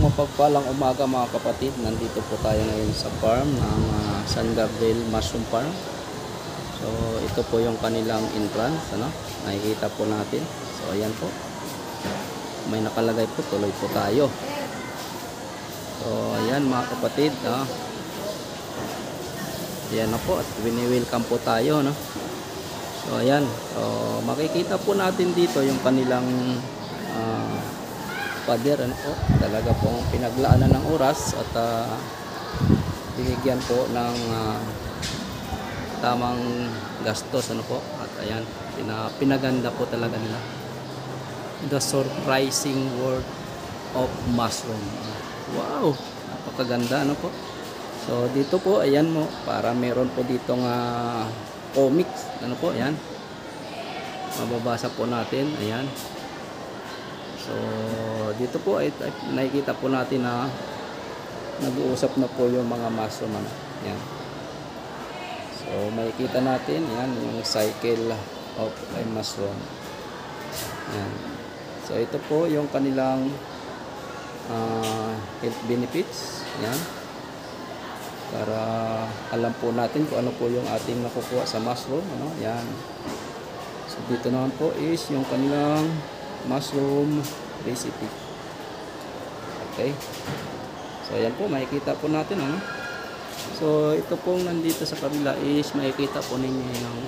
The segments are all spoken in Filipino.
mapagpalang umaga mga kapatid. Nandito po tayo ngayon sa farm ng San Gabriel Mushroom Farm. So ito po yung kanilang entrance, ano? Nakikita po natin. So ayan po. May nakalagay po, tuloy po tayo. So ayan mga kapatid, ayan na po at wini-welcome po tayo, no? So ayan, so makikita po natin dito yung kanilang pader, ano po, talaga pong pinaglaanan ng oras at binigyan po ng tamang gastos, ano po, at ayan, pinaganda po talaga nila the surprising world of mushroom. Wow, napakaganda, ano po. So dito po, ayan mo, para meron po ditong comics, ano po, ayan, mababasa po natin, ayan. So dito po ay nakikita po natin na nag-uusap na po yung mga mushroom, ano, ayan. So makikita natin, ayan, yung cycle of a mushroom, ayan. So ito po yung kanilang health benefits, ayan, para alam po natin kung ano po yung ating nakukuha sa mushroom, ano, ayan. So dito naman po is yung kanilang mushroom recipe. Okay, so ayan po, makikita po natin, ano. So ito pong nandito sa kabila is makikita po ninyo yung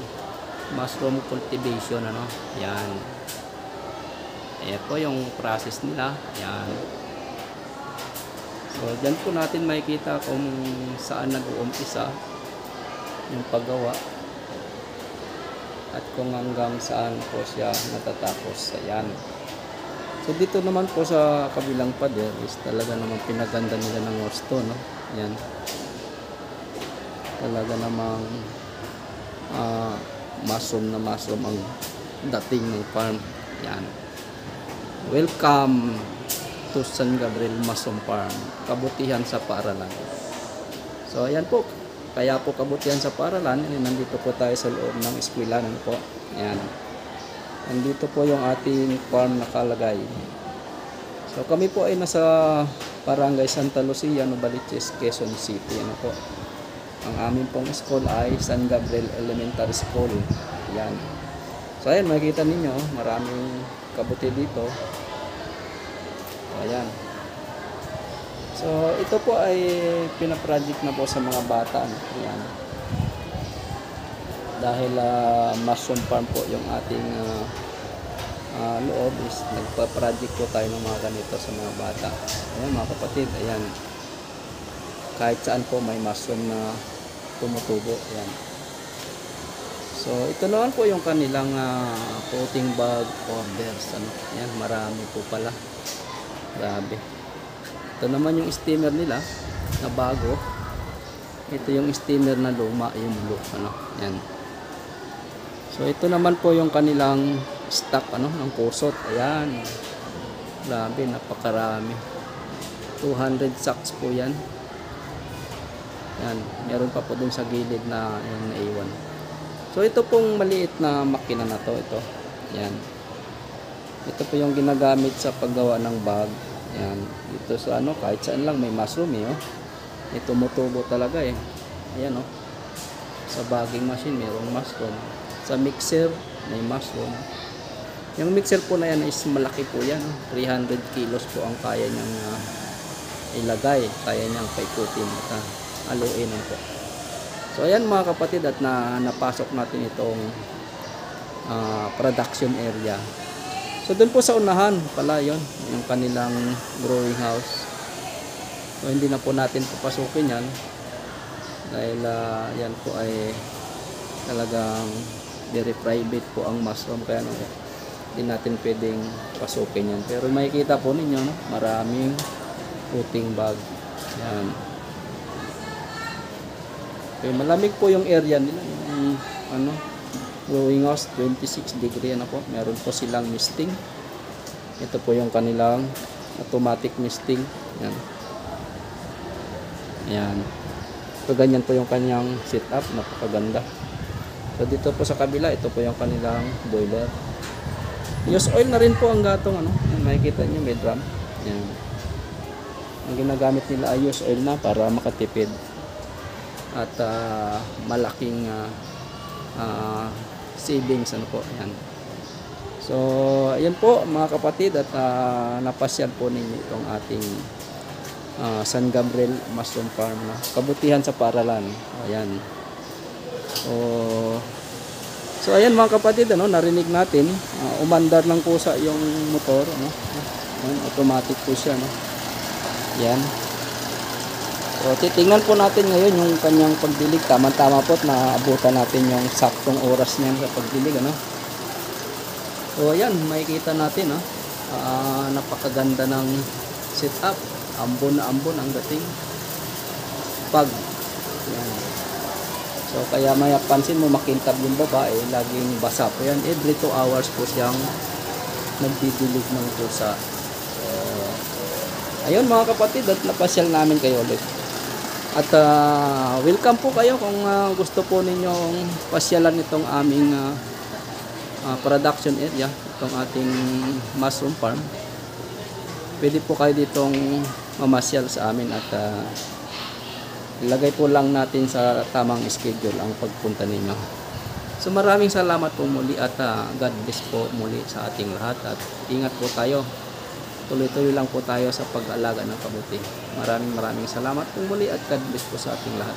mushroom cultivation, ano, ayan. Ayan po yung process nila, ayan. So dyan po natin makikita kung saan nag-uumpisa yung paggawa at kung hanggang saan po siya natatapos. Ayan. So dito naman po sa kabilang pader is talaga namang pinaganda nila ng gusto, no? Ayan. Talaga namang mushroom na mushroom ang dating ng farm. Ayan. Welcome to San Gabriel Mushroom Farm. Kabutihan sa paaralan. So ayan po. Kaya po kabutihan sa paaralan, nandito po tayo sa loob ng eskwelahan po. Ayan. Nandito po yung ating farm nakalagay. So kami po ay nasa Barangay Santa Lucia, Novaliches, Quezon City. Ano po? Ang amin pong school ay San Gabriel Elementary School. Ayan. So ayan, makikita ninyo, maraming kabuti dito. Ayan. So ito po ay pinaproject na po sa mga bata, no? Ayan. Dahil mushroom farm po yung ating loob, is nagpa-project po tayo ng mga ganito sa mga bata. Ayan mga kapatid, ayan. Kahit saan po may mushroom na tumutubo, ayan. So ito naman po yung kanilang coating bag orders, ano. Ayan, marami po pala. Grabe. Ito naman yung steamer nila na bago. Ito yung steamer na luma, yung blue, ano. Yan. So ito naman po yung kanilang stock, ano, ng kusot. Ayan. Grabe, napakarami. 200 sacks po yan. Yan. Meron pa po dun sa gilid na yung naiwan. So ito pong maliit na makina na to, ito. Yan. Ito po yung ginagamit sa paggawa ng bag. Yan. Dito sa ano, kahit saan lang may mushroom, eh, oh. Ito tumutubo talaga, eh. Ayan, oh. Sa bagging machine mayroong mushroom. Sa mixer may mushroom. Yung mixer po na yan is malaki po yan, oh. 300 kilos po ang kaya niyang ilagay. Kaya niyang paikutin at haluin po. So ayan mga kapatid, at napasok natin itong production area. So doon po sa unahan pala yon, yung kanilang growing house. So hindi na po natin papasukin yan dahil yan po ay talagang very private po ang mushroom, kaya hindi natin pwedeng pasukin yan. Pero makikita po ninyo, no? Maraming puting bag. Yan. Okay, malamig po yung area nila, yung ano, growing house, 26 degree, ano po. Meron po silang misting. Ito po yung kanilang automatic misting. Yan. Yan. So ganyan po yung kanyang setup, napakaganda. So dito po sa kabila, ito po yung kanilang boiler. Use oil na rin po ang gatong, ano. Yan, makikita niyo may drum. Yan. Ang ginagamit nila ay used oil na para makatipid at malaking savings ano po yan. So ayan po mga kapatid, at napasyal po ninyo itong ating San Gabriel Mushroom Farm na kabutihan sa paaralan. Ayan. So ayan mga kapatid, ano, narinig natin, umandar ng kusa yung motor, ano. Ayan, automatic po siya, no. Yan. So titingnan po natin ngayon yung kanyang pagdilig. Tama-tama po at naabutan natin yung saktong oras niyan sa pagdilig, ano. So ayan, makikita natin, no. Napakaganda ng setup. Ambon na ambon ang dating pag. Yan. So kaya may pansin mo makintab yung babae, laging basa po yan. Every 2 hours po siyang nagdidilig ng pusa. So ayun mga kapatid, at napasyal namin kayo ulit. At welcome po kayo kung gusto po ninyong pasyalan itong aming production area, itong ating mushroom farm. Pwede po kayo ditong mamasyal sa amin, at ilagay po lang natin sa tamang schedule ang pagpunta ninyo. So maraming salamat po muli, at God bless po muli sa ating lahat, at ingat po tayo. Tuloy-tuloy lang po tayo sa pag-alaga ng kabuti. Maraming salamat po muli, at God bless po sa ating lahat.